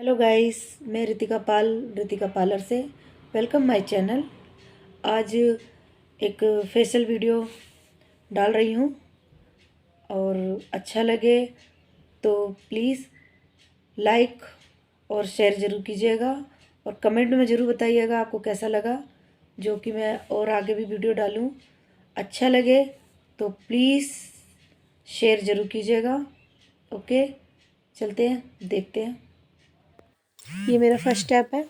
Hello guys, मैं रितिका पाल Ritika parlour से welcome my channel. आज एक फेशियल वीडियो डाल रही हूँ और अच्छा लगे तो प्लीज़ लाइक और शेयर ज़रूर कीजिएगा और कमेंट में ज़रूर बताइएगा आपको कैसा लगा, जो कि मैं और आगे भी वीडियो डालूँ। अच्छा लगे तो प्लीज़ शेयर ज़रूर कीजिएगा। ओके, चलते हैं, देखते हैं। ये मेरा फर्स्ट स्टेप है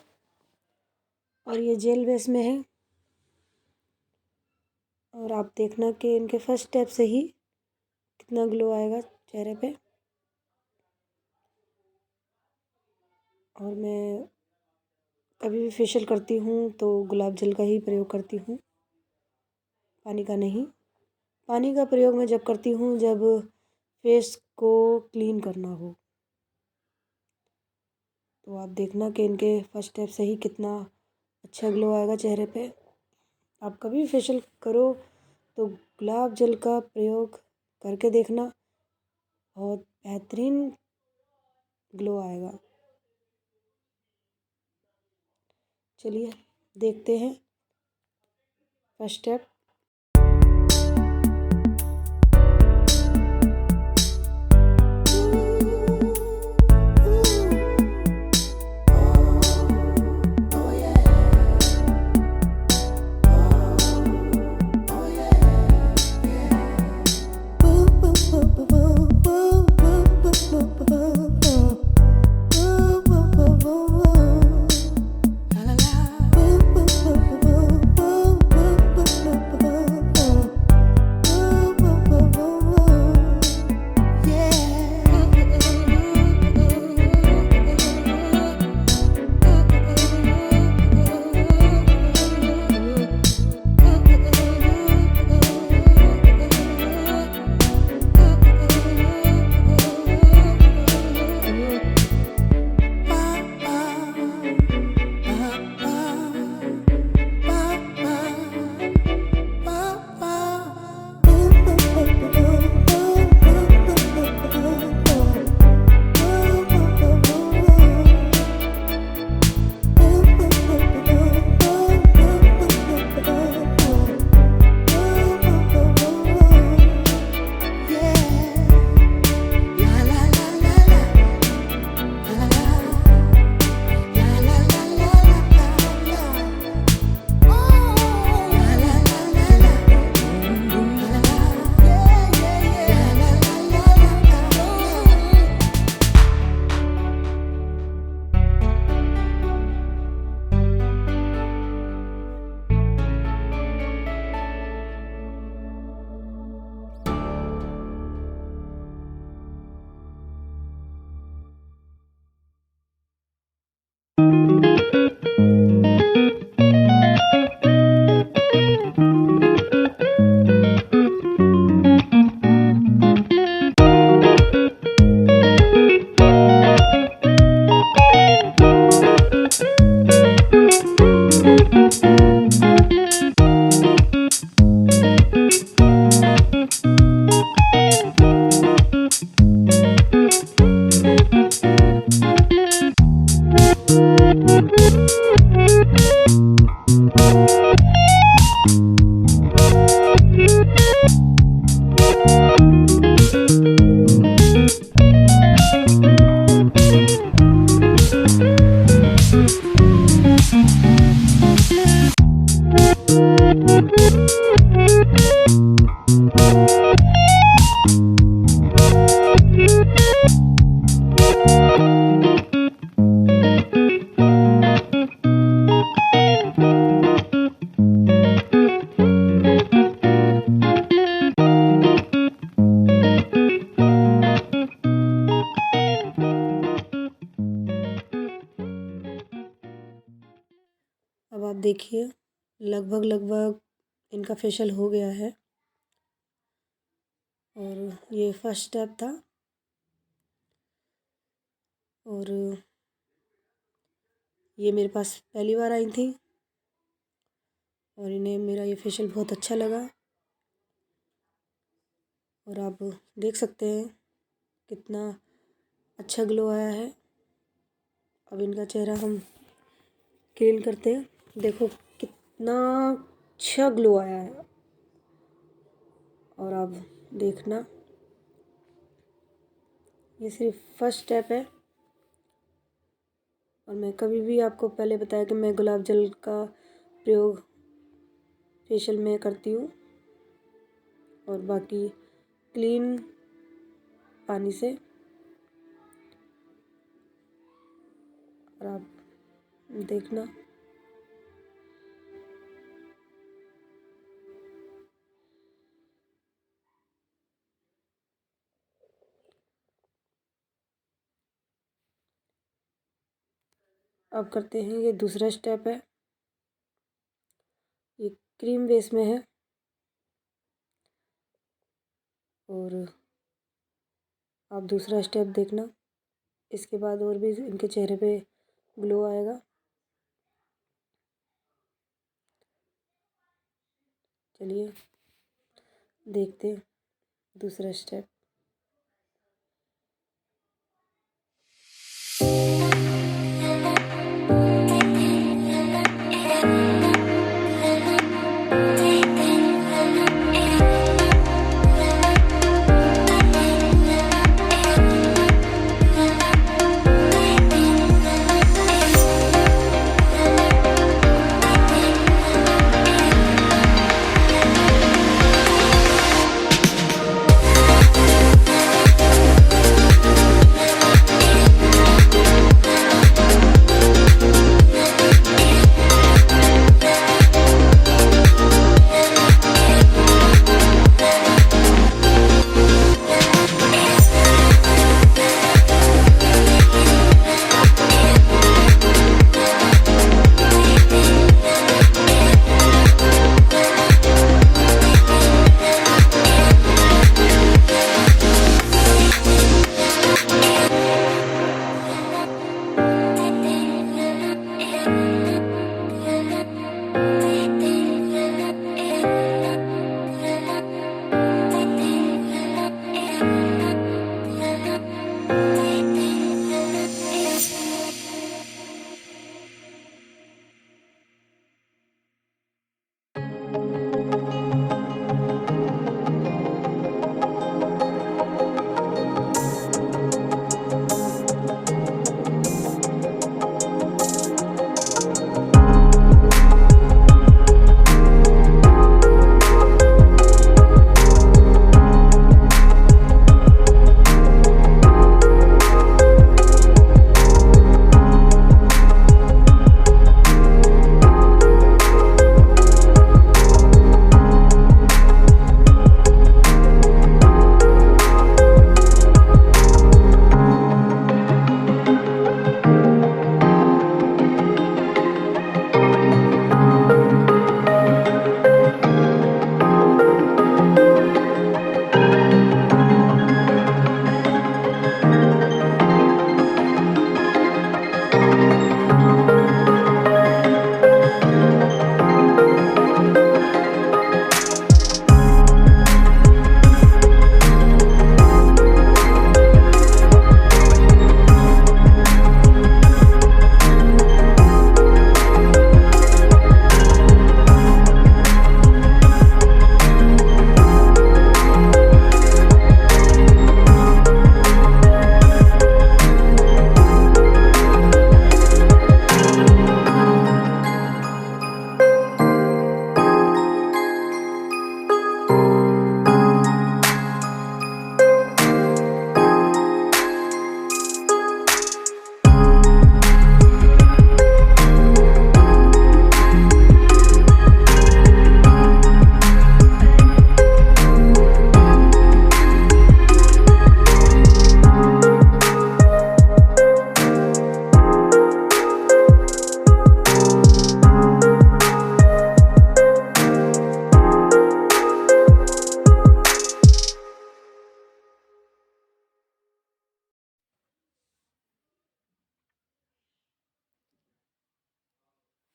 और ये जेल बेस में है और आप देखना कि इनके फर्स्ट स्टेप से ही कितना ग्लो आएगा चेहरे पे। और मैं कभी भी फेशियल करती हूँ तो गुलाब जल का ही प्रयोग करती हूँ, पानी का नहीं। पानी का प्रयोग मैं जब करती हूँ जब फेस को क्लीन करना हो। तो आप देखना कि इनके फर्स्ट स्टेप से ही कितना अच्छा ग्लो आएगा चेहरे पे। आप कभी भी फेशियल करो तो गुलाब जल का प्रयोग करके देखना, बहुत बेहतरीन ग्लो आएगा। चलिए देखते हैं फर्स्ट स्टेप। अब आप देखिए लगभग लगभग इनका फेशियल हो गया है और ये फर्स्ट स्टेप था। और ये मेरे पास पहली बार आई थी और इन्हें मेरा ये फेशियल बहुत अच्छा लगा। और आप देख सकते हैं कितना अच्छा ग्लो आया है अब इनका चेहरा हम क्लीन करते हैं। देखो कितना अच्छा ग्लो आया है। और अब देखना, ये सिर्फ फर्स्ट स्टेप है। और मैं कभी भी आपको पहले बताया कि मैं गुलाब जल का प्रयोग फेशियल में करती हूँ और बाकी क्लीन पानी से। और आप देखना, अब करते हैं ये दूसरा स्टेप है। ये क्रीम बेस में है और आप दूसरा स्टेप देखना। इसके बाद और भी इनके चेहरे पे ग्लो आएगा। चलिए देखते हैं दूसरा स्टेप।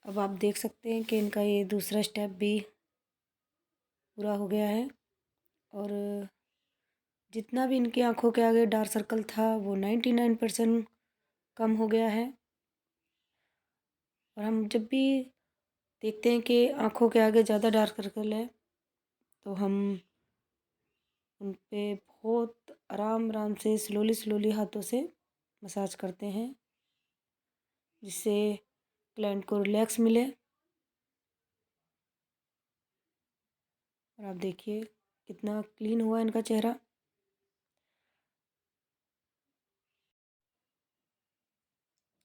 अब आप देख सकते हैं कि इनका ये दूसरा स्टेप भी पूरा हो गया है। और जितना भी इनकी आंखों के आगे डार्क सर्कल था वो 99% कम हो गया है। और हम जब भी देखते हैं कि आँखों के आगे ज़्यादा डार्क सर्कल है तो हम उन पे बहुत आराम आराम से स्लोली स्लोली हाथों से मसाज करते हैं, जिससे क्लाइंट को रिलैक्स मिले। और आप देखिए कितना क्लीन हुआ इनका चेहरा।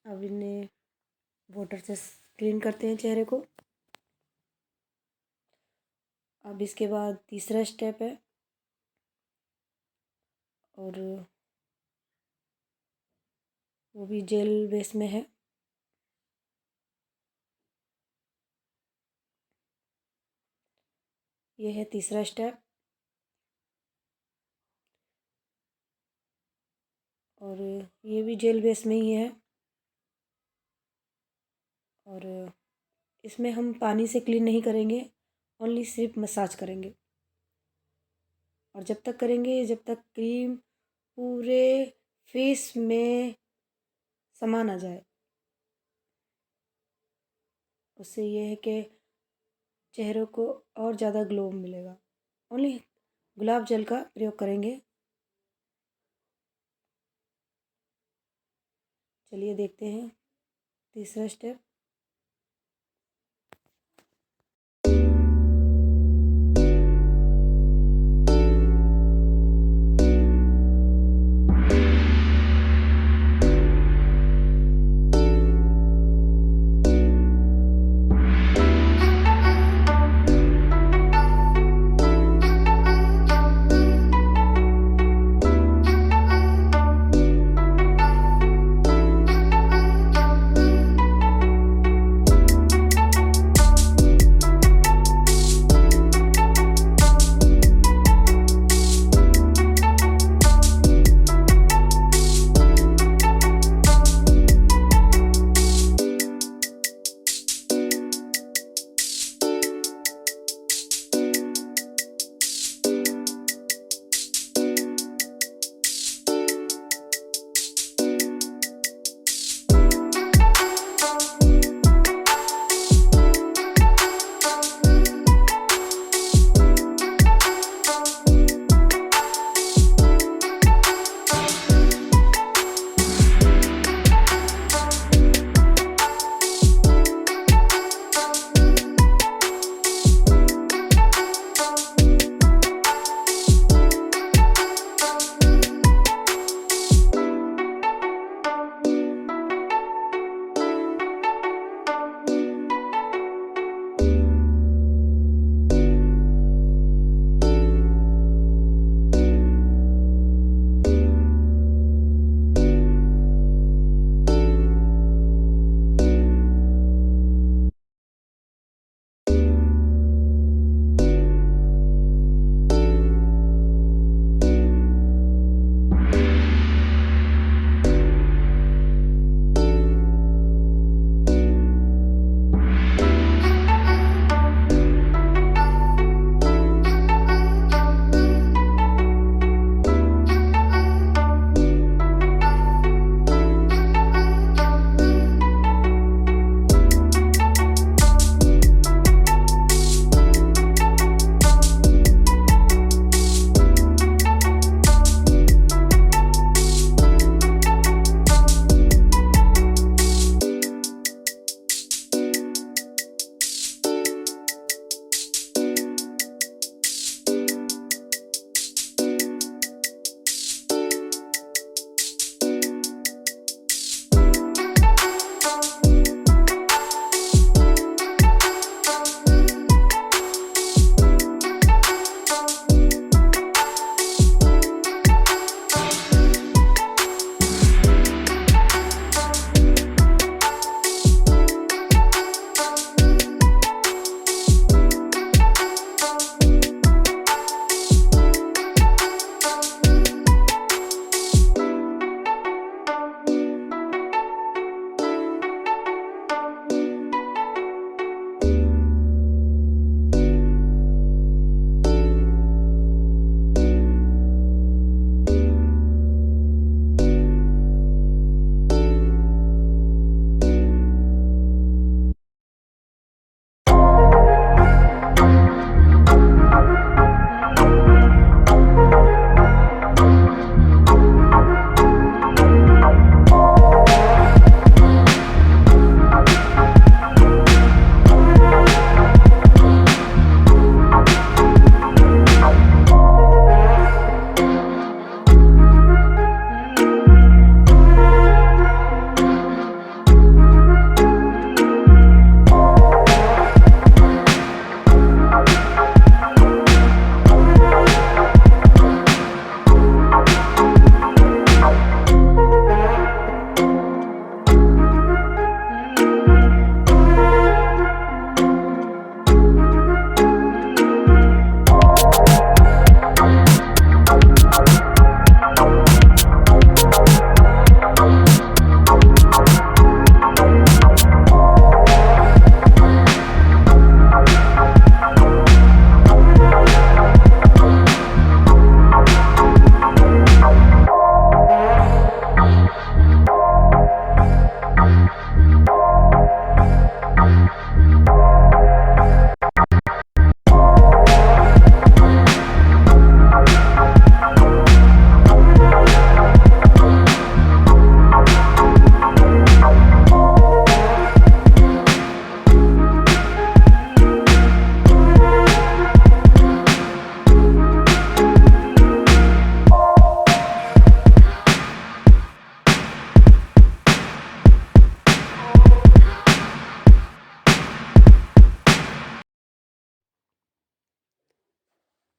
अब इन्हें वाटर से क्लीन करते हैं चेहरे को। अब इसके बाद तीसरा स्टेप है, और वो भी जेल बेस में है। ये है तीसरा स्टेप, और ये भी जेल बेस में ही है। और इसमें हम पानी से क्लीन नहीं करेंगे, ओनली सिर्फ मसाज करेंगे। और जब तक करेंगे जब तक क्रीम पूरे फेस में समा ना जाए। उससे ये है कि चेहरे को और ज़्यादा ग्लो मिलेगा। ओनली गुलाब जल का प्रयोग करेंगे। चलिए देखते हैं तीसरा स्टेप।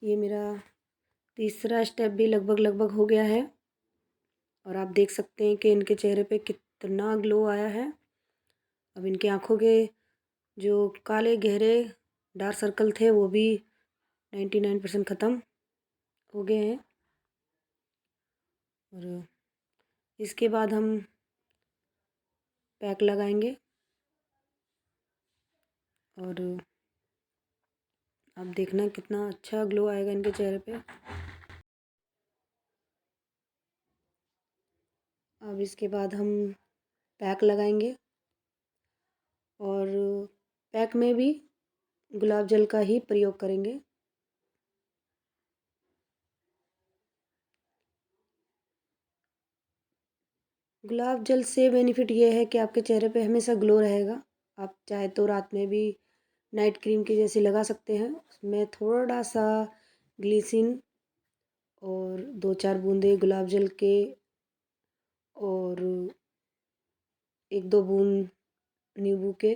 ये मेरा तीसरा स्टेप भी लगभग हो गया है और आप देख सकते हैं कि इनके चेहरे पे कितना ग्लो आया है। अब इनकी आँखों के जो काले गहरे डार्क सर्कल थे वो भी 99% ख़त्म हो गए हैं। और इसके बाद हम पैक लगाएंगे और आप देखना कितना अच्छा ग्लो आएगा इनके चेहरे पे। अब इसके बाद हम पैक लगाएंगे और पैक में भी गुलाब जल का ही प्रयोग करेंगे। गुलाब जल से बेनिफिट ये है कि आपके चेहरे पे हमेशा ग्लो रहेगा। आप चाहे तो रात में भी नाइट क्रीम की जैसी लगा सकते हैं। उसमें थोड़ा सा ग्लिसिन और 2-4 बूंदे गुलाब जल के और 1-2 बूंद नींबू के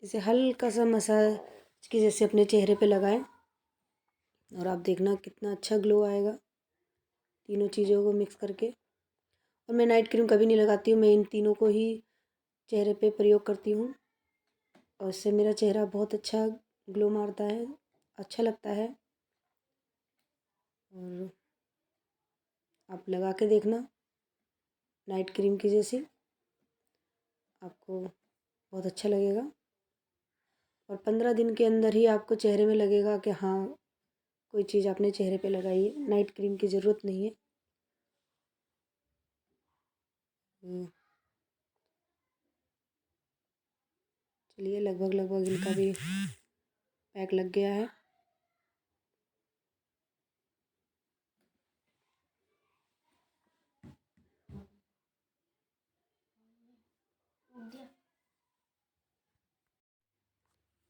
इसे हल्का सा मसाज की जैसे अपने चेहरे पे लगाएं और आप देखना कितना अच्छा ग्लो आएगा तीनों चीज़ों को मिक्स करके। और मैं नाइट क्रीम कभी नहीं लगाती हूँ, मैं इन तीनों को ही चेहरे पे प्रयोग करती हूँ और इससे मेरा चेहरा बहुत अच्छा ग्लो मारता है, अच्छा लगता है। और आप लगा के देखना नाइट क्रीम की जैसी, आपको बहुत अच्छा लगेगा। और 15 दिन के अंदर ही आपको चेहरे में लगेगा कि हाँ कोई चीज़ आपने चेहरे पे लगाई है, नाइट क्रीम की ज़रूरत नहीं है। चलिए लगभग इनका भी पैक लग गया है।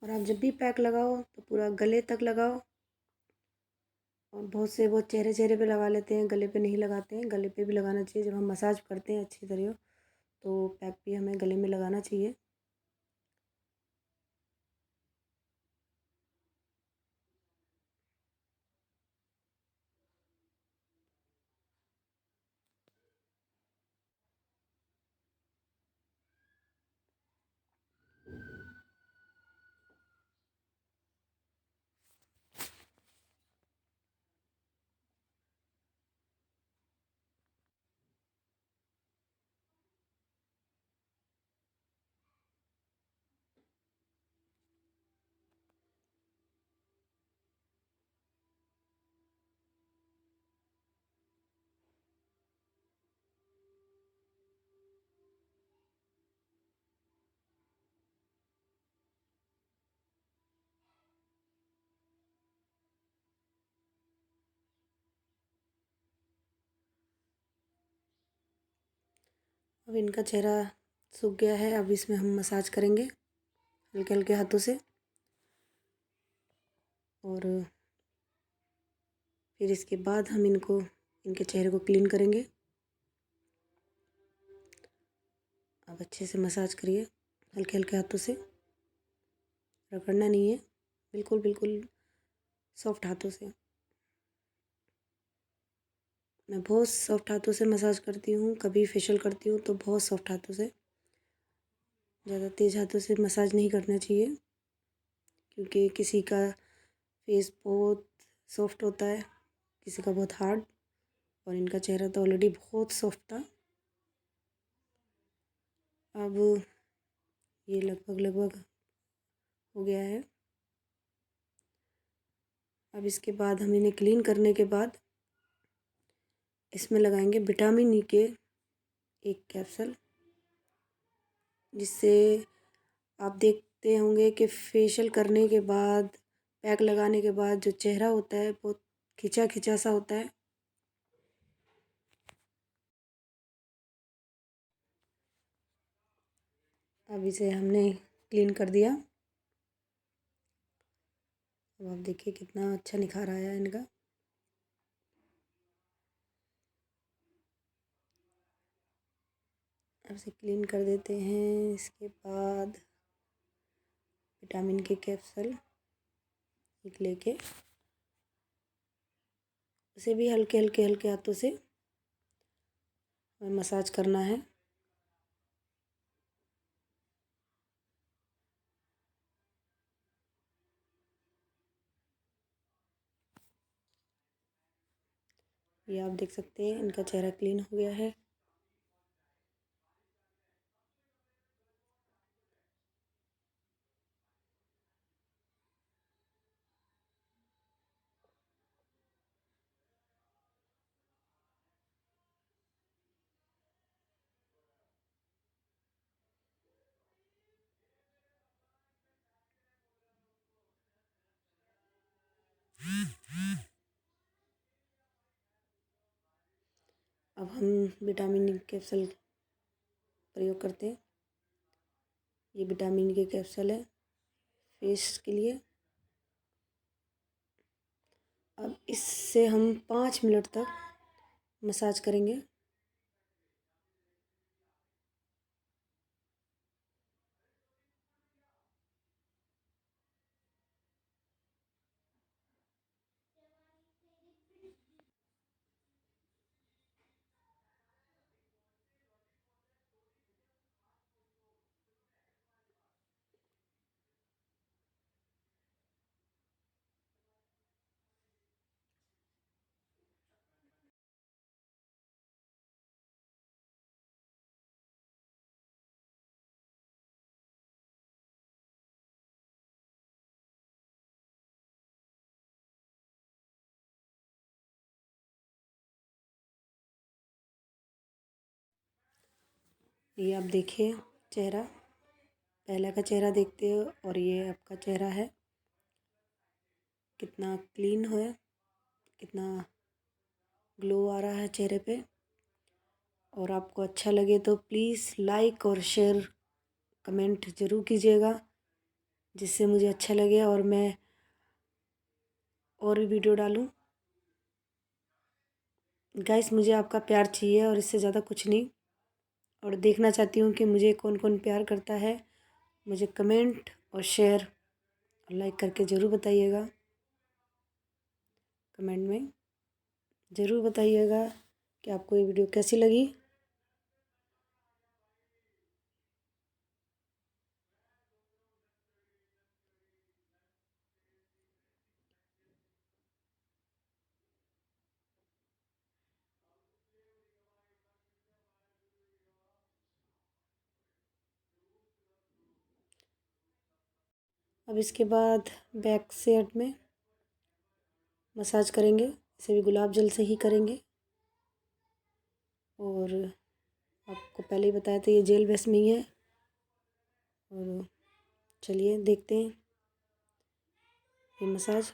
और आप जब भी पैक लगाओ तो पूरा गले तक लगाओ। और बहुत चेहरे चेहरे पे लगा लेते हैं, गले पे नहीं लगाते हैं। गले पे भी लगाना चाहिए, जब हम मसाज करते हैं अच्छी तरह तो पैक भी हमें गले में लगाना चाहिए। अब इनका चेहरा सूख गया है, अब इसमें हम मसाज करेंगे हल्के हल्के हाथों से। और फिर इसके बाद हम इनके चेहरे को क्लीन करेंगे। अब अच्छे से मसाज करिए हल्के हल्के हाथों से, रगड़ना नहीं है, बिल्कुल सॉफ्ट हाथों से। मैं बहुत सॉफ्ट हाथों से मसाज करती हूँ, कभी फेशियल करती हूँ तो बहुत सॉफ्ट हाथों से, ज़्यादा तेज़ हाथों से मसाज नहीं करना चाहिए क्योंकि किसी का फेस बहुत सॉफ्ट होता है, किसी का बहुत हार्ड। और इनका चेहरा तो ऑलरेडी बहुत सॉफ्ट था। अब ये लगभग हो गया है। अब इसके बाद हम इन्हें क्लीन करने के बाद इसमें लगाएंगे विटामिन ई के एक कैप्सूल, जिससे आप देखते होंगे कि फेशियल करने के बाद, पैक लगाने के बाद जो चेहरा होता है बहुत खिंचा खिंचा सा होता है। अब इसे हमने क्लीन कर दिया। अब आप देखिए कितना अच्छा निखार आया है इनका। अब इसे क्लीन कर देते हैं। इसके बाद विटामिन के कैप्सूल एक लेके उसे भी हल्के हल्के हल्के हाथों से मसाज करना है। ये आप देख सकते हैं इनका चेहरा क्लीन हो गया है। अब हम विटामिन ई कैप्सूल प्रयोग करते हैं। ये विटामिन के कैप्सूल है फेस के लिए। अब इससे हम 5 मिनट तक मसाज करेंगे। ये आप देखिए चेहरा, पहले का चेहरा देखते हो और ये आपका चेहरा है, कितना क्लीन है, कितना ग्लो आ रहा है चेहरे पे। और आपको अच्छा लगे तो प्लीज़ लाइक और शेयर कमेंट ज़रूर कीजिएगा, जिससे मुझे अच्छा लगे और मैं और भी वीडियो डालूं। गाइस मुझे आपका प्यार चाहिए और इससे ज़्यादा कुछ नहीं। और देखना चाहती हूँ कि मुझे कौन कौन प्यार करता है। मुझे कमेंट और शेयर और लाइक करके ज़रूर बताइएगा। कमेंट में ज़रूर बताइएगा कि आपको ये वीडियो कैसी लगी। अब इसके बाद बैक साइड में मसाज करेंगे, इसे भी गुलाब जल से ही करेंगे। और आपको पहले ही बताया था ये जेल बेस में ही है। और चलिए देखते हैं ये मसाज।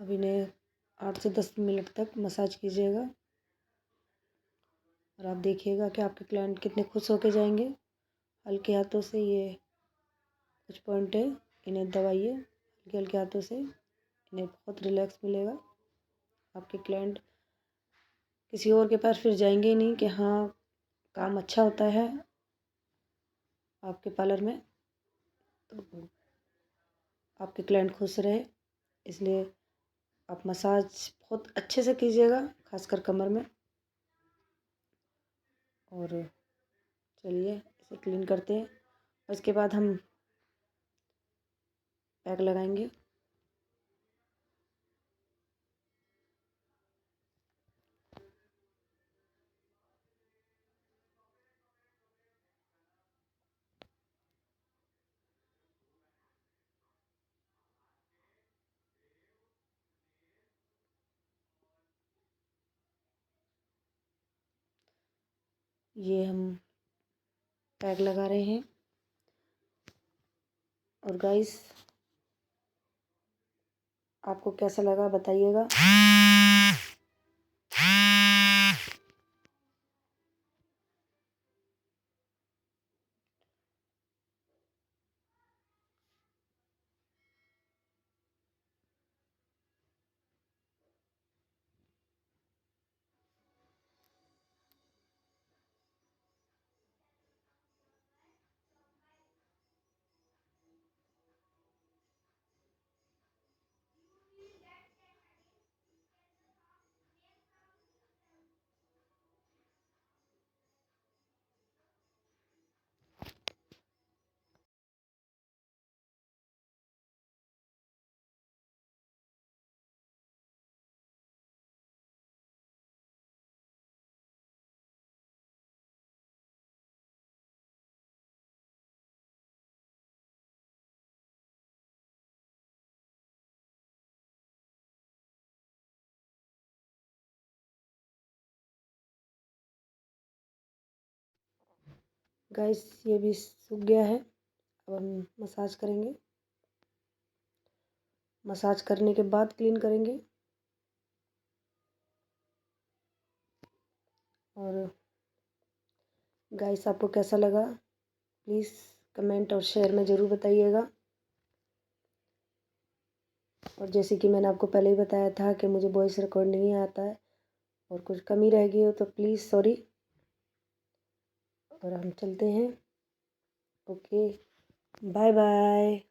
अब इन्हें 8 से 10 मिनट तक मसाज कीजिएगा और आप देखिएगा कि आपके क्लाइंट कितने खुश होके जाएंगे। हल्के हाथों से ये कुछ पॉइंट है, इन्हें दबाइए हल्के हल्के हाथों से, इन्हें बहुत रिलैक्स मिलेगा। आपके क्लाइंट किसी और के पास फिर जाएंगे ही नहीं कि हाँ काम अच्छा होता है आपके पार्लर में, तो आपके क्लाइंट खुश रहे, इसलिए आप मसाज बहुत अच्छे से कीजिएगा, खासकर कमर में। और चलिए इसे क्लीन करते हैं और इसके बाद हम पैक लगाएंगे। ये हम पैक लगा रहे हैं और गाइस आपको कैसा लगा बताइएगा। गाइस ये भी सूख गया है, अब हम मसाज करेंगे। मसाज करने के बाद क्लीन करेंगे। और गाइस आपको कैसा लगा प्लीज़ कमेंट और शेयर में ज़रूर बताइएगा। और जैसे कि मैंने आपको पहले ही बताया था कि मुझे वॉइस रिकॉर्ड नहीं आता है और कुछ कमी रह गई हो तो प्लीज़ सॉरी। और हम चलते हैं। Okay, bye bye.